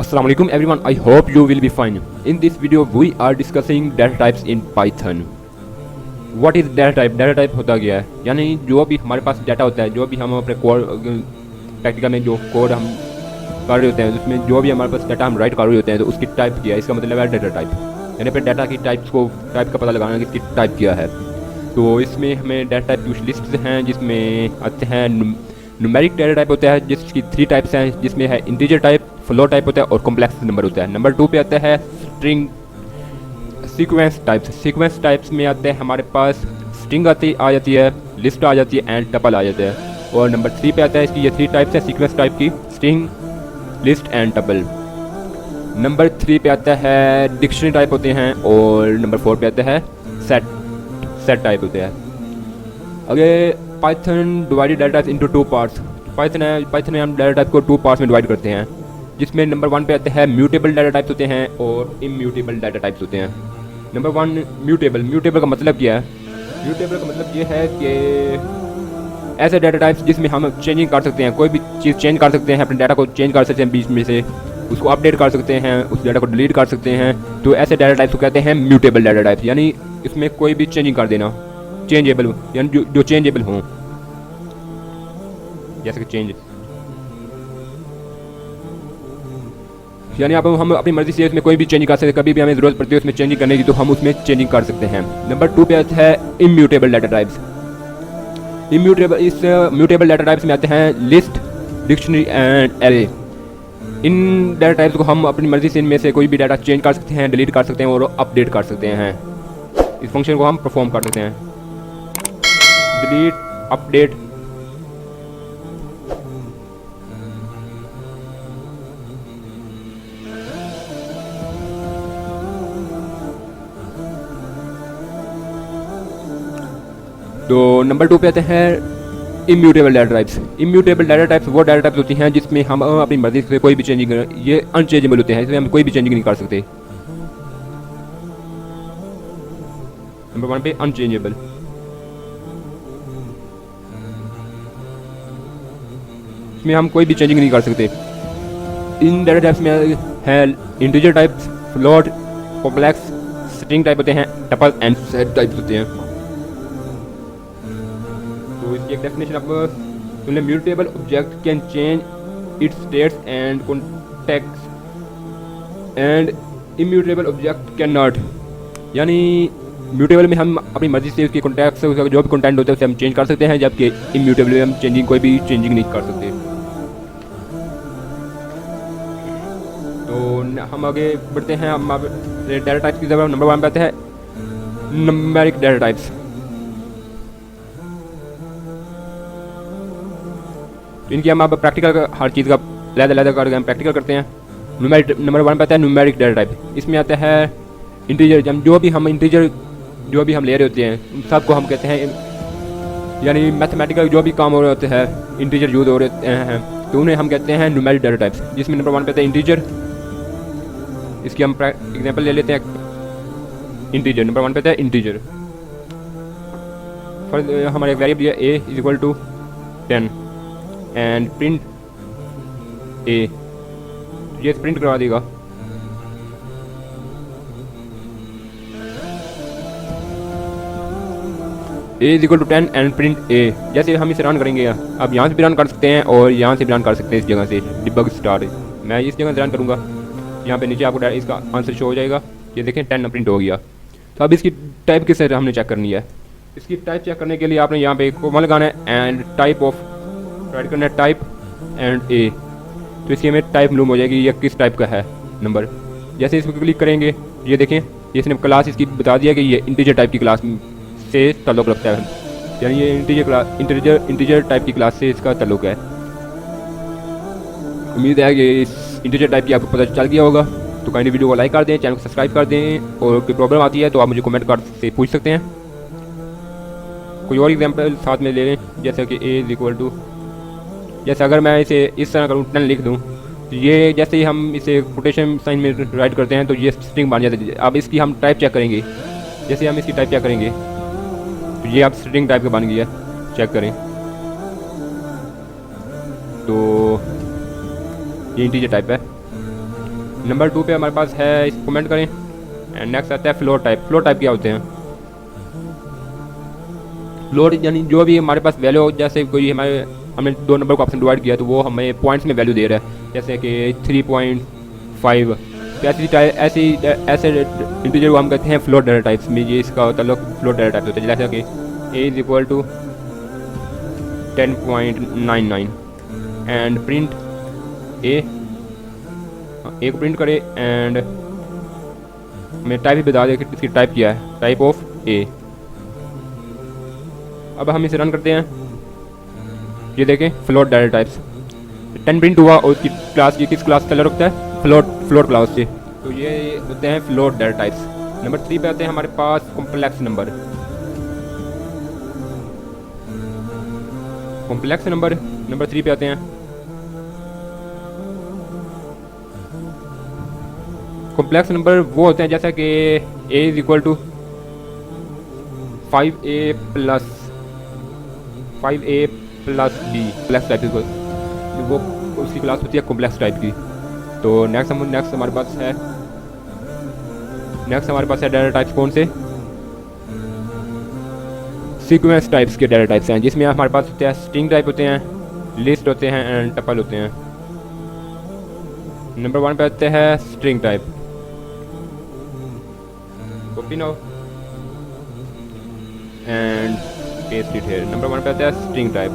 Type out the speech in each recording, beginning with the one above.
Assalamualaikum everyone, I hope you will be fine. In this video we are discussing data types in Python. What is data type? Data type होता क्या है, यानी जो भी हमारे पास data होता है, जो भी हम अपने कोड प्रैक्टिकल में जो कोड हम कर रहे होते हैं उसमें जो भी हमारे पास डाटा हम राइट कर रहे होते हैं तो उसकी टाइप क्या है, इसका मतलब है डाटा टाइप। यानी फिर डाटा की टाइप का पता लगाना कि इसकी टाइप क्या है। तो इसमें हमें डाटा टाइप कुछ लिस्ट हैं जिसमें आते हैं न्यूमेरिक डाटा टाइप होता है जिसकी 3 टाइप्स हैं, जिसमें है इंटीजर टाइप, फ्लोट टाइप होता है और कॉम्प्लेक्स नंबर होता है। नंबर 2 पे आता है string sequence types. Sequence types में आते हैं हमारे पास स्ट्रिंग आ जाती है, लिस्ट आ जाती है एंड टपल आ जाता है। और नंबर 3 पे आता है इसकी ये 3 टाइप्स है सीक्वेंस टाइप की, string, list and tuple. Number 3 पे आता है डिक्शनरी टाइप होते हैं और नंबर 4 पे आता है सेट टाइप होते हैं। अगर Python divided data types into 2 parts. Python में हम डाटा टाइप को 2 पार्ट्स में डिवाइड करते हैं, जिसमें नंबर 1 पे आते हैं म्यूटेबल डाटा टाइप्स होते हैं और इम्यूटेबल डाटा टाइप्स होते हैं। नंबर 1 म्यूटेबल का मतलब क्या है? म्यूटेबल का मतलब ये है कि ऐसे डाटा टाइप्स जिसमें हम चेंजिंग कर सकते हैं, कोई भी चीज़ चेंज कर सकते हैं, अपने डाटा को चेंज कर सकते हैं बीच में से, उसको अपडेट कर सकते हैं, उस डाटा को डिलीट कर सकते हैं। तो ऐसे डाटा टाइप्स को कहते हैं म्यूटेबल डाटा टाइप्स, यानी इसमें कोई भी चेंजिंग कर देना, चेंजेबल, यानी जो चेंजेबल हों, जैसे कि चेंज, यानी अब हम अपनी मर्जी से इसमें कोई भी चेंज कर सकते हैं, कभी भी हमें ज़रूरत पड़ती है उसमें चेंजिंग करने की तो हम उसमें चेंजिंग कर सकते हैं। नंबर 2 पे आता है इम्यूटेबल डाटा टाइप्स। इस म्यूटेबल डाटा टाइप्स में आते हैं list, dictionary and array. In data types को हम अपनी मर्जी से इनमें से कोई भी डाटा चेंज कर सकते हैं, डिलीट कर सकते हैं और अपडेट कर सकते हैं। इस फंक्शन को हम परफॉर्म कर सकते हैं, डिलीट, अपडेट। तो नंबर 2 पे आते हैं immutable data types. Immutable data types वो डाटा टाइप्स होती हैं जिसमें हम अपनी मर्जी से कोई भी चेंजिंग, ये अनचेंजेबल होते हैं, इसमें हम कोई भी चेंजिंग नहीं कर सकते। नंबर 1 पे अनचेंजेबल। इसमें हम कोई भी चेंजिंग नहीं कर सकते। इन डाटा टाइप्स में है integer types, float, complex, string type होते हैं, टपल एंड सेट टाइप्स होते हैं। तो इसकी एक डेफिनेशन अब mutable object can change it's states and contacts and immutable object can not. यानी म्यूटेबल में हम अपनी मर्जी से उसके कॉन्टेक्ट से उसका जो भी कंटेंट होता है उसे हम चेंज कर सकते हैं, जबकि इम्यूटेबल में हम कोई भी चेंजिंग नहीं कर सकते। तो हम आगे बढ़ते हैं, हम डाटा टाइप्स की जगह नंबर 1 पे आते हैं न्यूमेरिक डाटा टाइप्स। तो इनकी हम अब प्रैक्टिकल हर चीज़ का अलग करके हम प्रैक्टिकल करते हैं। नंबर 1 पे आता है न्यूमेरिक डाटा टाइप। इसमें आता है इंटीजर, जो भी हम ले रहे होते हैं उन सबको हम कहते हैं, यानी मैथमेटिकल जो भी काम हो रहे होते हैं, इंटीजर यूज हो रहे हैं तो उन्हें हम कहते हैं न्यूमेरिक डाटा टाइप्स। जिसमें नंबर 1 पे आता है इंटीजर। इसकी हम एग्जांपल ले लेते हैं। इंटीजर नंबर 1 पे आता है इंटीजर। फॉर हमारे वेरिएबल दिया a = 10 एंड प्रिंट a, ये प्रिंट करवा देगा। a = 10 and print a। जैसे हम इसे रन करेंगे, अब यहाँ से भी रन कर सकते हैं और यहाँ से भी रन कर सकते हैं। इस जगह से डिबग स्टार्ट, मैं इस जगह से रन करूँगा, यहाँ पे नीचे आपको इसका आंसर शो हो जाएगा। ये देखें 10 प्रिंट हो गया। तो अब इसकी टाइप किस तरह हमने चेक करनी है। इसकी टाइप चेक करने के लिए आपने यहाँ पे कोमा लगाना है एंड टाइप ऑफ, राइट करना है टाइप एंड a। तो इसकी हमें टाइप मालूम हो जाएगी ये किस टाइप का है नंबर। जैसे इसको क्लिक करेंगे, ये देखें इसने क्लास इसकी बता दिया कि ये इंटीजर टाइप की क्लास से ताल्लुक़ रखता है, यानी ये इंटीजर टाइप की क्लास से इसका ताल्लुक़ है। उम्मीद है कि इस इंटीजर टाइप की आपको पता चल गया होगा। तो काइंडली वीडियो को लाइक कर दें, चैनल को सब्सक्राइब कर दें, और कोई प्रॉब्लम आती है तो आप मुझे कमेंट कर से पूछ सकते हैं। कोई और एग्जांपल साथ में ले लें, जैसे कि a = जैसे अगर मैं इसे इस तरह करूँ 10 लिख दूँ, तो ये जैसे ही हम इसे कोटेशन साइन में राइट करते हैं तो ये स्ट्रिंग बन जाती है। अब इसकी हम टाइप चेक करेंगे, जैसे हम इसकी टाइप चेक करेंगे तो ये अब स्ट्रिंग टाइप का बन गया, चेक करें। तो ये इंटीजर टाइप है। नंबर 2 पे हमारे पास है, इसको कमेंट करें। एंड नेक्स्ट आता है फ्लोट टाइप। फ्लोट टाइप क्या होते हैं? फ्लोट यानी जो भी हमारे पास वैल्यू हो, जैसे कोई हमारे हमने 2 नंबर को ऑप्शन डिवाइड किया तो वो हमें पॉइंट्स में वैल्यू दे रहा है, जैसे कि 3.5। तो ऐसे इंटीजर को हम कहते हैं फ्लोट डाटा टाइप्स में। ये इसका ताल्लुक फ्लोट डाटा टाइप होता है, जैसा कि a is equal to 10.99 and print A को प्रिंट करे एंड हमें टाइप भी बता दे कि इसकी टाइप क्या है, टाइप ऑफ ए। अब हम इसे रन करते हैं। ये देखें फ्लोट डाटा टाइप्स 10 प्रिंट हुआ और उसकी क्लास की किस क्लास का रखता है, फ्लोट क्लास से। तो ये होते हैं फ्लोट डाटा टाइप्स। नंबर 3 पे आते हैं हमारे पास कॉम्प्लेक्स नंबर। नंबर 3 पे आते हैं। कॉम्प्लेक्स नंबर वो होते हैं जैसा कि a is equal to 5a plus b complex type की, वो उसकी क्लास होती है कॉम्प्लेक्स टाइप की। तो नेक्स्ट हमारे पास है डाटा टाइप्स। कौन से? सीक्वेंस टाइप्स के डाटा टाइप्स हैं, जिसमें हमारे पास होते हैं स्ट्रिंग टाइप होते हैं, लिस्ट होते हैं एंड टपल होते हैं। नंबर 1 पे आते हैं string type. Copy now and paste it here. Number 1 पे आता है स्ट्रिंग टाइप।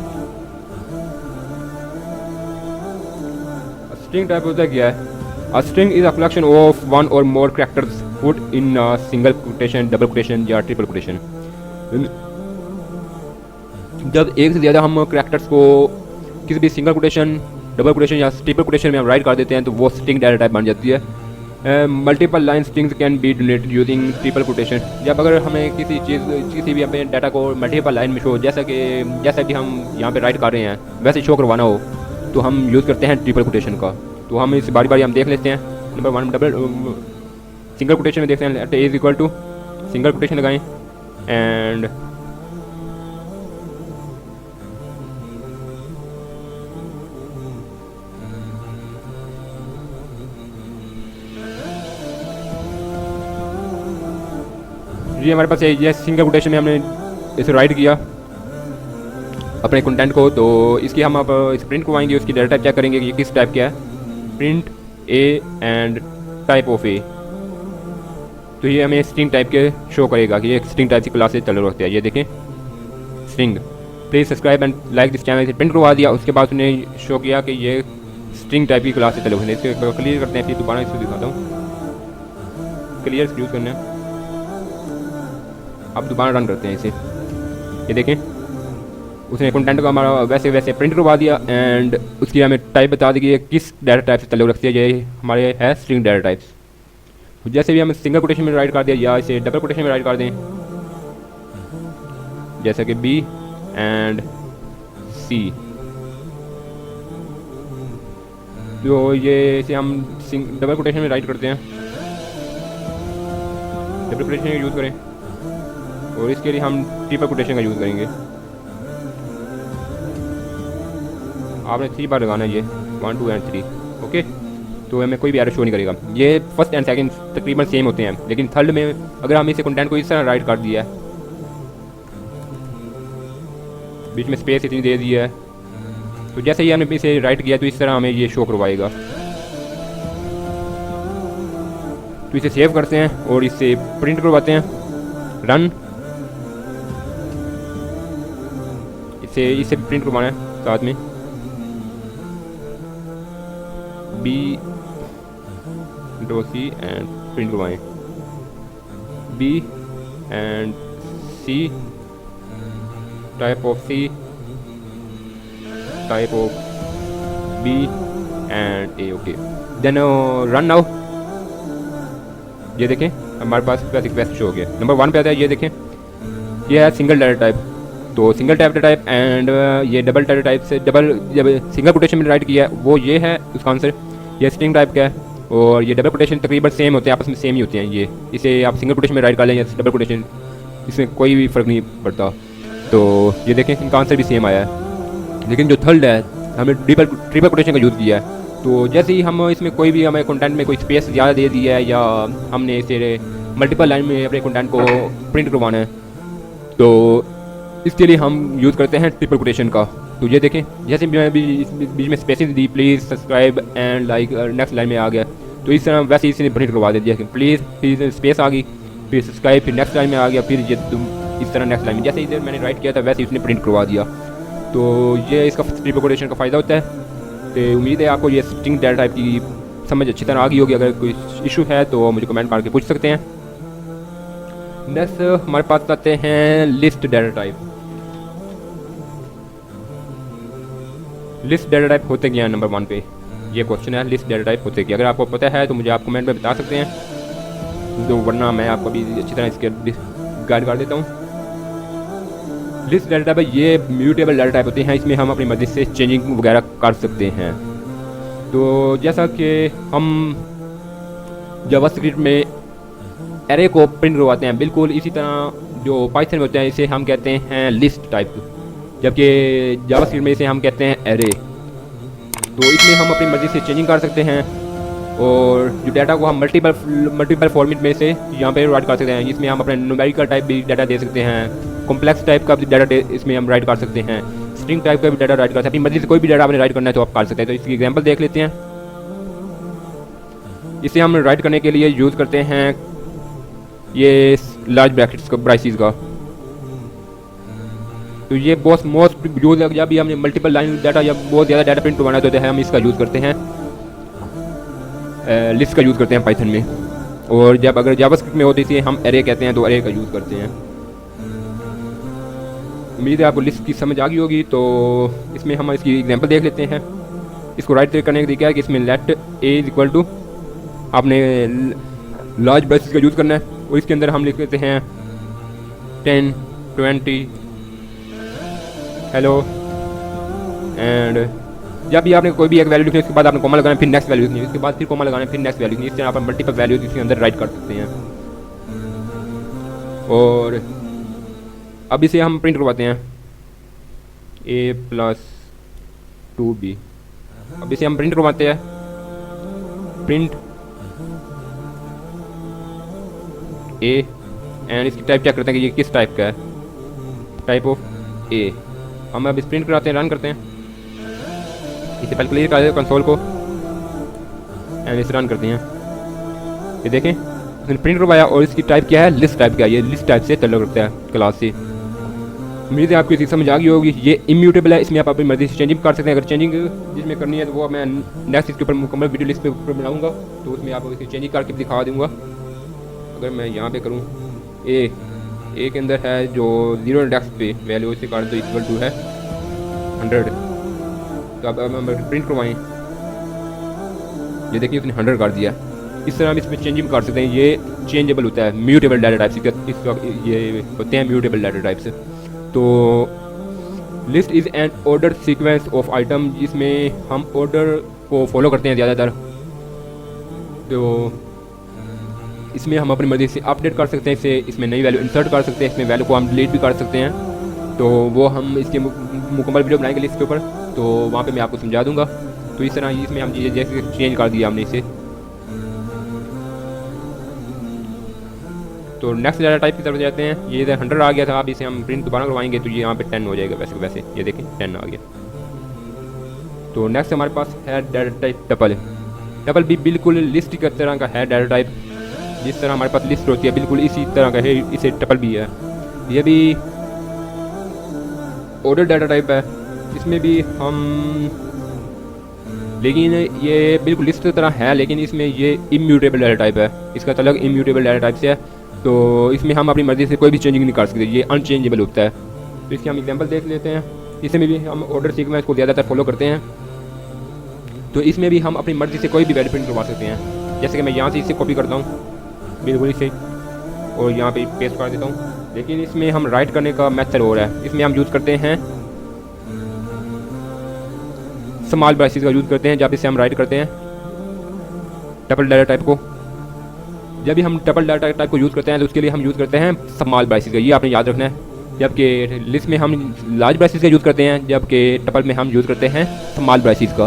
स्ट्रिंग टाइप होता क्या है? A string is a collection of one or more characters put in a single quotation, double quotation या ट्रिपल कोटेशन। जब एक से ज़्यादा हम कैरेक्टर्स को किसी भी सिंगल कोटेशन, डबल कोटेशन या ट्रिपल कोटेशन में हम राइट कर देते हैं तो वो स्ट्रिंग डाटा टाइप बन जाती है। Multiple line strings can be donated using triple quotation. जब अगर हमें किसी भी अपने डाटा को मल्टीपल लाइन में शो, जैसा कि हम यहाँ पे राइट कर रहे हैं वैसे शो करवाना हो तो हम यूज़ करते हैं ट्रिपल कोटेशन का। तो हम इस बारी हम देख लेते हैं। नंबर 1 डबल सिंगल कोटेशन में देखते हैं, A is equal to single quotation लगाएं एंड ये हमारे पास ये सिंगल कोटेशन में हमने इसे राइट किया अपने कंटेंट को। तो इसकी हम अब इस प्रिंट को आएंगे, उसकी डाटा टाइप चेक करेंगे कि ये किस टाइप का है। Print A and type of A. तो ये हमें स्ट्रिंग टाइप के शो करेगा कि ये स्ट्रिंग टाइप की क्लास से चालू रखते हैं। ये देखें string. Please subscribe and like this channel. से प्रिंट करवा दिया, उसके बाद उन्हें शो किया कि ये स्ट्रिंग टाइप की क्लास से चालू होते हैं। इसको क्लियर करते हैं, फिर दोबारा इसको दिखाता हूँ। क्लियर यूज़ करना है। अब दोबारा रन करते हैं इसे। ये देखें उसने कंटेंट को हमारा वैसे प्रिंट करवा दिया एंड उसकी हमें टाइप बता दी कि ये किस डाटा टाइप से ताल्लुक़ रखती है। ये हमारे है स्ट्रिंग डाटा टाइप्स। जैसे भी हम सिंगल कोटेशन में राइट कर दिया या इसे डबल कोटेशन में राइट कर दें, जैसे कि बी एंड सी। तो ये इसे हम डबल कोटेशन में राइट करते हैं, डबल कोटेशन का यूज़ करें और इसके लिए हम ट्रिपल कोटेशन का यूज़ करेंगे। आपने 3 बार लगाना है ये 1 2 एंड 3। ओके, तो हमें कोई भी एरर शो नहीं करेगा। ये फर्स्ट एंड सेकंड तकरीबन सेम होते हैं, लेकिन थर्ड में अगर हम इसे कंटेंट को इस तरह राइट कर दिया है, बीच में स्पेस इतनी दे दी है, तो जैसे ही हमने इसे राइट किया तो इस तरह हमें ये शो करवाएगा। तो इसे सेव करते हैं और इसे प्रिंट करवाते हैं। रन। इसे प्रिंट करवाना है साथ में बी डो सी एंड प्रिंट करवाएं B and C type of C type of B and A. Okay, then run now. ये देखें हमारे पास रिक्वेस्ट शो हो गया। नंबर 1 पे आता है, ये देखें ये है सिंगल डाटा टाइप। तो सिंगल डाटा टाइप एंड ये डबल डाटा टाइप से जब सिंगल कोटेशन में राइट किया है वो ये है उसका आंसर। ये स्ट्रिंग टाइप का है और ये डबल कोटेशन तकरीबन सेम होते हैं, आपस में सेम ही होते हैं। ये इसे आप सिंगल कोटेशन में राइट कर लें या डबल कोटेशन, इसमें कोई भी फ़र्क नहीं पड़ता। तो ये देखें इनका आंसर भी सेम आया है, लेकिन जो थर्ड है हमें ट्रिपल कोटेशन का यूज़ किया है। तो जैसे ही हम इसमें कोई भी हमें कंटेंट में कोई स्पेस ज़्यादा दे दी है या हमने इसे मल्टीपल लाइन में अपने कंटेंट को प्रिंट करवाना है, तो इसके लिए हम यूज़ करते हैं ट्रिपल कोटेशन का। तो ये देखें, जैसे मैं भी इस बीच में स्पेसिस दी, please subscribe and like, next line में आ गया, तो इस तरह वैसे इसने प्रिंट करवा दे दिया कि प्लीज़, फिर स्पेस आ गई, फिर सब्सक्राइब, फिर नेक्स्ट लाइन में आ गया, फिर ये इस तरह नेक्स्ट लाइन में, जैसे इधर मैंने राइट किया था वैसे इसने प्रिंट करवा दिया। तो ये इसका ट्रिपल कोटेशन का फ़ायदा होता है। तो उम्मीद है आपको ये स्ट्रिंग डाटा टाइप की समझ अच्छी तरह आ गई होगी। अगर कोई इशू है तो मुझे कमेंट करके पूछ सकते हैं। नेक्स्ट हमारे पास आते हैं list data type. List data type होते क्या है, नंबर 1 पे ये क्वेश्चन है, लिस्ट डाटा टाइप होते क्या। अगर आपको पता है तो मुझे आप कमेंट में बता सकते हैं, तो वरना मैं आपको अभी अच्छी तरह इसके गाइड कर देता हूँ। लिस्ट डाटा टाइप ये म्यूटेबल डाटा टाइप होते हैं, इसमें हम अपनी मर्जी से चेंजिंग वगैरह कर सकते हैं। तो जैसा कि हम जावास्क्रिप्ट में एरे को प्रिंट करवाते हैं, बिल्कुल इसी तरह जो पाइथन में होते हैं इसे हम कहते हैं लिस्ट टाइप, जबकि जावास्क्रिप्ट में इसे हम कहते हैं एरे। तो इसमें हम अपनी मर्जी से चेंजिंग कर सकते हैं और जो डाटा को हम मल्टीपल फॉर्मेट में से यहाँ पे राइट कर सकते हैं। इसमें हम अपने न्यूमेरिकल टाइप भी डाटा दे सकते हैं, कॉम्प्लेक्स टाइप का भी डाटा इसमें हम राइट कर सकते हैं, स्ट्रिंग टाइप का भी डाटा राइट कर सकते हैं। अपनी मर्जी से कोई भी डाटा आपने राइट करना है तो आप कर सकते हैं। तो इसकी एग्जांपल देख लेते हैं। इसे हम राइट करने के लिए यूज़ करते हैं ये लार्ज ब्रैकेट्स का, ब्राइसिस का। तो ये बहुत मोस्ट यूज है जब भी हमने मल्टीपल लाइन डाटा या बहुत ज़्यादा डाटा प्रिंट करवाना तो है हम इसका यूज़ करते हैं, लिस्ट का यूज़ करते हैं पाइथन में। और जब अगर जावास्क्रिप्ट में होती इसे हम एरे कहते हैं तो एरे का यूज़ करते हैं। उम्मीद है आपको लिस्ट की समझ आ गई होगी। तो इसमें हम इसकी एग्जांपल देख लेते हैं। इसको राइट करने का तरीका है कि इसमें let a is equal to, आपने लार्ज ब्रैकेट्स का यूज़ करना है और इसके अंदर हम लिख लेते हैं 10, 20 हेलो। एंड जब भी आपने कोई भी एक वैल्यू लिखनी है उसके बाद आपने कॉमा लगाना है, फिर नेक्स्ट वैल्यू लिखनी है, उसके बाद फिर कॉमा लगाना है, फिर नेक्स्ट वैल्यू लिखनी है। इस तरह आप मल्टीपल वैल्यूज इसके अंदर राइट कर सकते हैं। और अब इसे हम प्रिंट करवाते हैं a+2b। अब इसे हम प्रिंट करवाते हैं, प्रिंट a एंड इसकी टाइप चेक करते हैं कि ये किस टाइप का है, टाइप ऑफ a। हम अब इस प्रिंट कराते हैं, रन करते हैं। इसे पहले क्लियर कर देते हैं कंसोल को एंड इसे रन करते हैं। ये देखें इसने प्रिंट करवाया और इसकी टाइप क्या है, लिस्ट टाइप का है। ये लिस्ट टाइप से ताल्लुक रखता है क्लास से। उम्मीद है आपको इसकी समझ आ गई होगी। ये इम्यूटेबल है, इसमें आप अपनी मर्जी से चेंजिंग कर सकते हैं। अगर चेंजिंग जिसमें करनी है तो वो मैं नेक्स्ट इसके ऊपर मुकम्मल वीडियो लिस्ट पे ऊपर बनाऊंगा, तो उसमें आपको इसकी चेंजिंग करके दिखा दूंगा। अगर मैं यहाँ पे करूँ ए के अंदर है जो 0 इंडेक्स पे वैल्यू इसे काट दो इक्वल टू है 100। तो अब हम प्रिंट करवाएं, ये देखिए उसने 100 कर दिया। इस तरह हम इसमें चेंजिंग कर सकते हैं। ये चेंजेबल होता है, म्यूटेबल डाटा टाइप्स ये होते हैं म्यूटेबल डाटा टाइप्स। तो list is an order sequence of item, जिसमें हम ऑर्डर को फॉलो करते हैं ज़्यादातर। तो इसमें हम अपनी मर्ज़ी से अपडेट कर सकते हैं, इसमें नई वैल्यू इंसर्ट कर सकते हैं, इसमें वैल्यू को हम डिलीट भी कर सकते हैं। तो वो हम इसके मुकम्मल वीडियो बनाएंगे लिस्ट के ऊपर, तो वहाँ पे मैं आपको समझा दूंगा। तो इस तरह इसमें हम चीज़ें जैसे चेंज कर दिया हमने इसे। तो नेक्स्ट डाटा टाइप की तरफ जाते हैं। ये इधर 100 आ गया था, अब इसे हम प्रिंट दोबारा करवाएंगे तो ये यहाँ पे 10 हो जाएगा। वैसे ये देखें 10 आ गया। तो नेक्स्ट हमारे पास है डाटा टाइप टपल। टपल भी बिल्कुल लिस्ट की तरह का है डाटा टाइप, जिस तरह हमारे पास लिस्ट होती है बिल्कुल इसी तरह का है, इसे टपल भी है। ये भी ऑर्डर डाटा टाइप है, इसमें भी हम, लेकिन ये बिल्कुल लिस्ट की तरह है, लेकिन इसमें ये इम्यूटेबल डाटा टाइप है। इसका तलक इम्यूटेबल डाटा टाइप से है, तो इसमें हम अपनी मर्जी से कोई भी चेंजिंग नहीं कर सकते, ये अनचेंजेबल होता है। तो इसके हम एग्जांपल देख लेते हैं। इसमें भी हम ऑर्डर सीक्वेंस को ज़्यादातर फॉलो करते हैं, तो इसमें भी हम अपनी मर्जी से कोई भी वैल्यू प्रिंट करवा सकते हैं। जैसे कि मैं यहाँ से इसे कॉपी करता हूँ बिल्कुल इसे और यहाँ पे पेस्ट कर देता हूँ, लेकिन इसमें हम राइट करने का मेथड और है। इसमें हम यूज़ करते हैं स्मॉल ब्रैकेट्स का यूज़ करते हैं, जब इसे हम राइट करते हैं टपल डाटा टाइप को। जब भी हम टपल डाटा टाइप को यूज़ करते हैं तो उसके लिए हम यूज़ करते हैं स्मॉल ब्रैकेट्स का, ये आपने याद रखना है। जबकि लिस्ट में हम लार्ज ब्रैकेट्स का यूज़ करते हैं, जबकि टपल में हम यूज़ करते हैं स्मॉल ब्रैकेट्स का।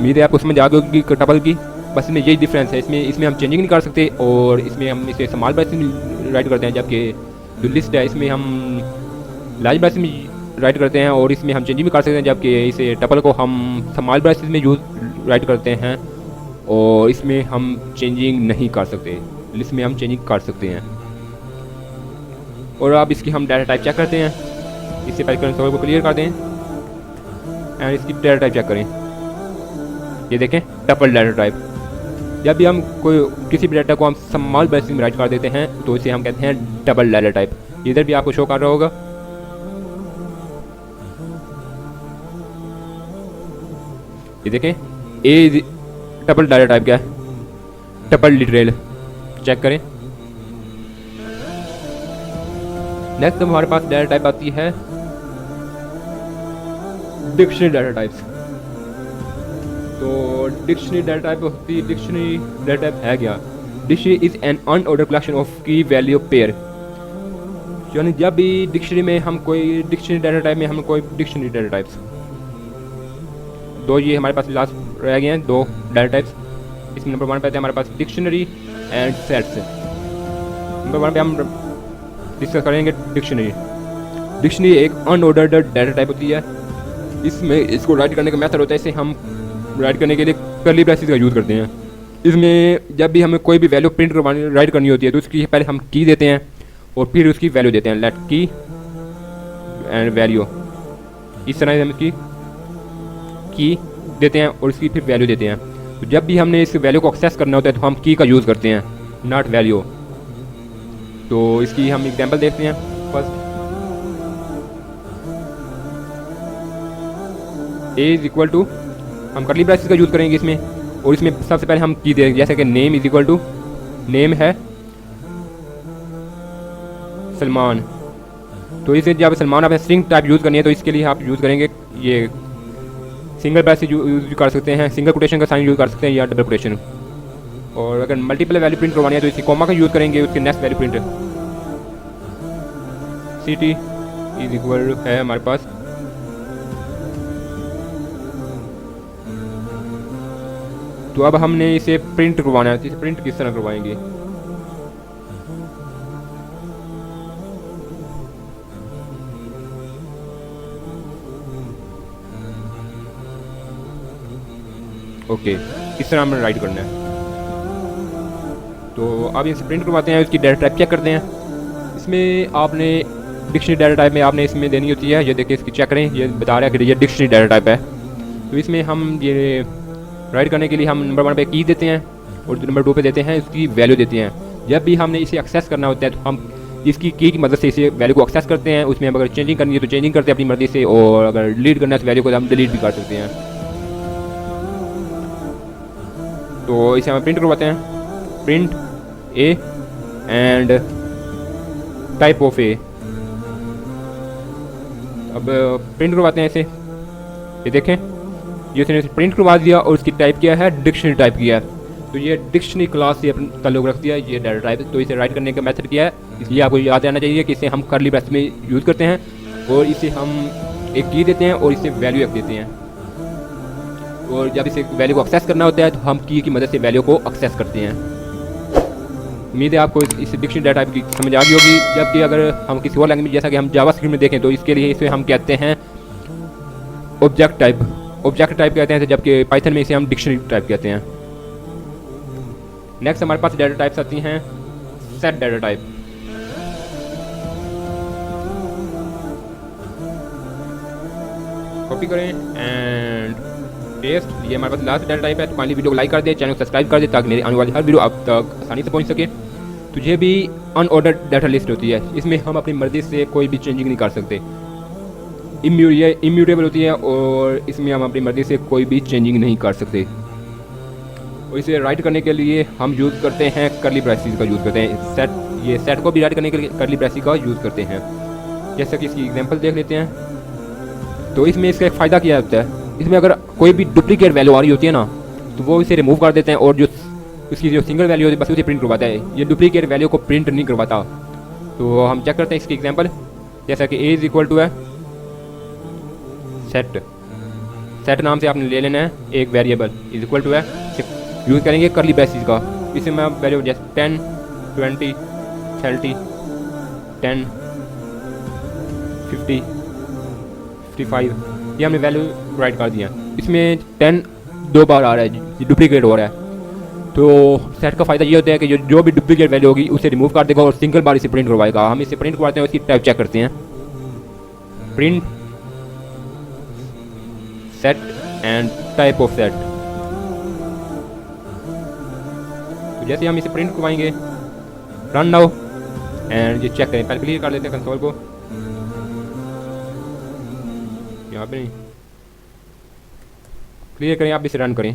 उम्मीद है आपको समझ आ गई होगी टपल की। बस इसमें यही डिफरेंस है, इसमें हम चेंजिंग नहीं कर सकते और इसमें हम इसे स्मॉल ब्रैकेट में राइट करते हैं, जबकि जो लिस्ट है इसमें हम लार्ज ब्रैकेट में राइट करते हैं और इसमें हम चेंजिंग भी कर सकते हैं, जबकि इसे टपल को हम स्मॉल ब्रैकेट में यूज राइट करते हैं और इसमें हम चेंजिंग नहीं कर सकते। लिस्ट में हम चेंजिंग कर सकते हैं। और अब इसकी हम डाटा टाइप चेक करते हैं। इससे पहले कंसोल को क्लियर कर दें एंड इसकी डाटा टाइप चेक करें। ये देखें टपल डाटा टाइप। जब भी हम किसी भी डाटा को हम स्मॉल ब्रैकेट में राइट कर देते हैं तो इसे हम कहते हैं डबल डाटा टाइप। इधर भी आपको शो कर रहा होगा। ये देखें ए डबल डाटा टाइप क्या है, डबल डिटेल। चेक करें। नेक्स्ट हमारे पास डाटा टाइप आती है डिक्शनरी डाटा टाइप्स। तो डिक्शनरी डाटा टाइप होती है, डिक्शनरी डाटा टाइप है क्या? Dictionary is an unordered collection of की वैल्यू पेयर। यानी जब भी डिक्शनरी में हम कोई डिक्शनरी डाटा टाइप में हम कोई डिक्शनरी डाटा टाइप्स दो, ये हमारे पास लास्ट रह गए हैं दो डाटा टाइप्स। इसमें नंबर 1 पे आते हैं हमारे पास डिक्शनरी एंड सेट्स। नंबर 1 पे हम डिस्कस करेंगे डिक्शनरी। डिक्शनरी एक अनऑर्डर्ड डाटा टाइप होती है। इसमें इसको राइट करने का मेथड होता है, इसे हम राइट करने के लिए कर्ली ब्रैकेट्स का यूज़ करते हैं। इसमें जब भी हमें कोई भी वैल्यू प्रिंट करवानी राइट करनी होती है तो उसकी पहले हम की देते हैं और फिर उसकी वैल्यू देते हैं, लेट की एंड वैल्यू। इस तरह से हम इसकी की देते हैं और इसकी फिर वैल्यू देते हैं। तो जब भी हमने इस वैल्यू को एक्सेस करना होता है तो हम की का यूज़ करते हैं, नॉट वैल्यू। तो इसकी हम एग्जांपल देखते हैं। First a is equal to, हम कर्ली ब्रैकेट्स का यूज़ करेंगे इसमें और इसमें सबसे पहले हम की देंगे, जैसे कि name is equal to, name है सलमान। तो इसे जब सलमान आपने स्ट्रिंग टाइप यूज़ करनी है तो इसके लिए आप यूज़ करेंगे ये सिंगल ब्रैकेट यूज़ कर सकते हैं, सिंगल कोटेशन का साइन यूज़ कर सकते हैं या डबल कोटेशन। और अगर मल्टीपल वैल्यू प्रिंट करवानी है तो इसी कॉमा का यूज़ करेंगे, उसके next value print city is equal है हमारे पास तो अब हमने इसे प्रिंट करवाना है। इसे प्रिंट किस तरह करवाएंगे? ओके, इस तरह हमें राइट करना है। तो अब इसे प्रिंट करवाते हैं, उसकी डाटा टाइप चेक करते हैं। इसमें आपने डिक्शनरी डाटा टाइप में आपने इसमें देनी होती है, ये देखिए इसकी चेक करें, ये बता रहा है कि ये डिक्शनरी डाटा टाइप है। तो इसमें हम ये राइट करने के लिए हम नंबर 1 पे की देते हैं और नंबर 2 पे देते हैं इसकी वैल्यू देते हैं। जब भी हमने इसे एक्सेस करना होता है तो हम इसकी की मदद से इसे वैल्यू को एक्सेस करते हैं। उसमें हम अगर चेंजिंग करनी है तो चेंजिंग करते हैं अपनी मर्जी से, और अगर डिलीट करना है तो वैल्यू को हम डिलीट भी कर सकते हैं। तो इसे हम प्रिंट करवाते हैं, print A and type of A. अब प्रिंट करवाते हैं इसे, ये देखें ये उसने प्रिंट करवा दिया और उसकी टाइप किया है डिक्शनरी टाइप किया है। तो ये डिक्शनरी क्लास से अपना ताल्लुक रख दिया, ये डाटा टाइप। तो इसे राइट करने का मेथड क्या है, इसलिए आपको याद रहना चाहिए कि इसे हम कर्ली ब्रैकेट में यूज़ करते हैं और इसे हम एक की देते हैं और इसे वैल्यू एक देते हैं। और जब इसे वैल्यू को एक्सेस करना होता है तो हम की मदद से वैल्यू को एक्सेस करते हैं। उम्मीद है आपको इस डिक्शनरी डाटा टाइप की समझ आ गई होगी। जबकि अगर हम किसी और लैंग्वेज जैसा कि हम जावास्क्रिप्ट में देखें तो इसके लिए इसे हम कहते हैं ऑब्जेक्ट टाइप, ऑब्जेक्ट टाइप कहते हैं, जबकि पाइथन में इसे हम डिक्शनरी टाइप कहते हैं। नेक्स्ट हमारे पास डाटा टाइप्स आती हैं सेट डाटा टाइप। कॉपी करें एंड पेस्ट, ये हमारे पास लास्ट डाटा टाइप है। तो फाइनली वीडियो को लाइक कर दे, चैनल को सब्सक्राइब कर दे ताकि मेरी आने वाली हर वीडियो आप तक आसानी से पहुंच सके। तो ये भी अनऑर्डर्ड डाटा लिस्ट होती है, इसमें हम अपनी मर्जी से कोई भी चेंजिंग नहीं कर सकते। इम्यूटेबल होती है और इसमें हम अपनी मर्जी से कोई भी चेंजिंग नहीं कर सकते। और इसे राइट करने के लिए हम यूज़ करते हैं कर्ली ब्रैकेट्स का यूज़ करते हैं। सेट, ये सेट को भी राइट करने के लिए कर्ली ब्रैकेट्स का यूज़ करते हैं। जैसा कि इसकी एग्जांपल देख लेते हैं। तो इसमें इसका एक फ़ायदा क्या होता है, इसमें अगर कोई भी डुप्लीकेट वैल्यू आ रही होती है ना तो वो इसे रिमूव कर देते हैं और जो उसकी जो सिंगल वैल्यू होती है बस उसे प्रिंट करवाता है। ये डुप्लीकेट वैल्यू को प्रिंट नहीं करवाता। तो हम चेक करते हैं इसकी एग्जांपल, जैसा कि ए इज इक्वल टू है सेट सेट नाम से आपने ले लेना है एक वेरिएबल इज इक्वल टू है, यूज़ करेंगे करली ब्रेसेस का। इसमें आप वैल्यू जैसे 10 20 30 10 50 55 ये हमने वैल्यू राइट कर दिया। इसमें 10 2 बार आ रहा है, डुप्लीकेट हो रहा है। तो सेट का फ़ायदा ये होता है कि जो भी डुप्लीकेट वैल्यू होगी उसे रिमूव कर देगा और सिंगल बार इसे प्रिंट करवाएगा। हम इसे प्रिंट करवाते हैं, उसकी टाइप चेक करते हैं, print set and type of set. तो जैसे हम इसे प्रिंट करवाएंगे, रन नाउ एंड ये चेक करें। पहले क्लियर कर लेते हैं कंसोल को, यहाँ पे नहीं क्लियर करें, आप इसे रन करें,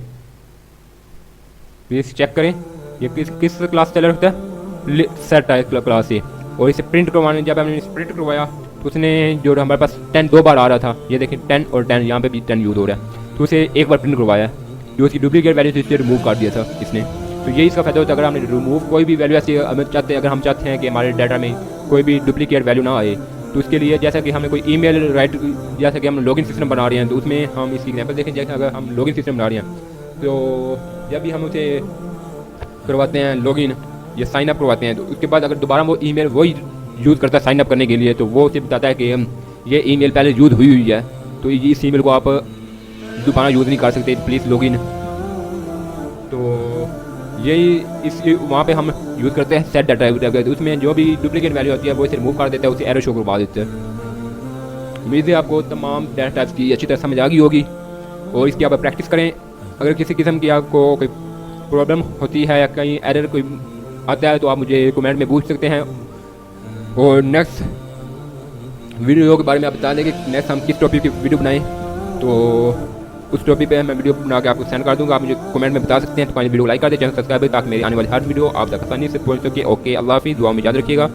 प्लीज चेक करें ये किस क्लास टेलर होता है, सेट टाइप क्लास से। और इसे प्रिंट करवाने जब हमने इसे प्रिंट करवाया तो उसने जो हमारे पास 10 2 बार आ रहा था, ये देखें 10 और 10 यहाँ पे भी 10 यूज़ हो रहा है, तो उसे एक बार प्रिंट करवाया, जो उसकी डुप्लीकेट वैल्यू थी उसे रिमूव कर दिया था इसने। तो ये इसका फायदा होता है, अगर हमने रिमूव कोई भी वैल्यू ऐसी अगर हम चाहते हैं कि हमारे डाटा में कोई भी डुप्लीकेट वैल्यू ना आए, तो उसके लिए जैसा कि हमें कोई ईमेल राइट, जैसा कि हम लॉगिन सिस्टम बना रहे हैं, तो उसमें हम इसकी एग्जांपल देखें। जैसे अगर हम लॉगिन सिस्टम बना रहे हैं, तो जब भी हम उसे करवाते हैं लॉगिन या साइन अप करवाते हैं, तो उसके बाद अगर दोबारा वो ईमेल वही यूज़ करता है साइन अप करने के लिए, तो वो उसे बताता है कि ये ईमेल पहले यूज़ हुई है, तो इस ईमेल को आप दोबारा यूज़ नहीं कर सकते, प्लीज़ लॉगिन। तो यही इस वहाँ पे हम यूज़ करते हैं सेट डाटा, तो उसमें जो भी डुप्लीकेट वैल्यू होती है वो इसे रिमूव कर देता है, उसे एरर शो करवा देते हैं। उम्मीद है आपको तमाम डाटा टाइप्स की अच्छी तरह समझ आ गई होगी और इसकी आप प्रैक्टिस करें। अगर किसी किस्म की आपको कोई प्रॉब्लम होती है या कहीं एरर कोई आता है तो आप मुझे कमेंट में पूछ सकते हैं, और नेक्स्ट वीडियो के बारे में आप बता दें कि नेक्स्ट हम किस टॉपिक की वीडियो बनाएं, तो उस टॉपिक पे मैं वीडियो बना के आपको सेंड कर दूंगा। आप मुझे कमेंट में बता सकते हैं। तो वीडियो लाइक कर दें, चैनल सब्सक्राइब, ताकि मेरी आने वाली हर वीडियो आप तक आसानी से पहुंच सके। ओके, अल्लाह हाफिज़, दुआ में याद रखिएगा।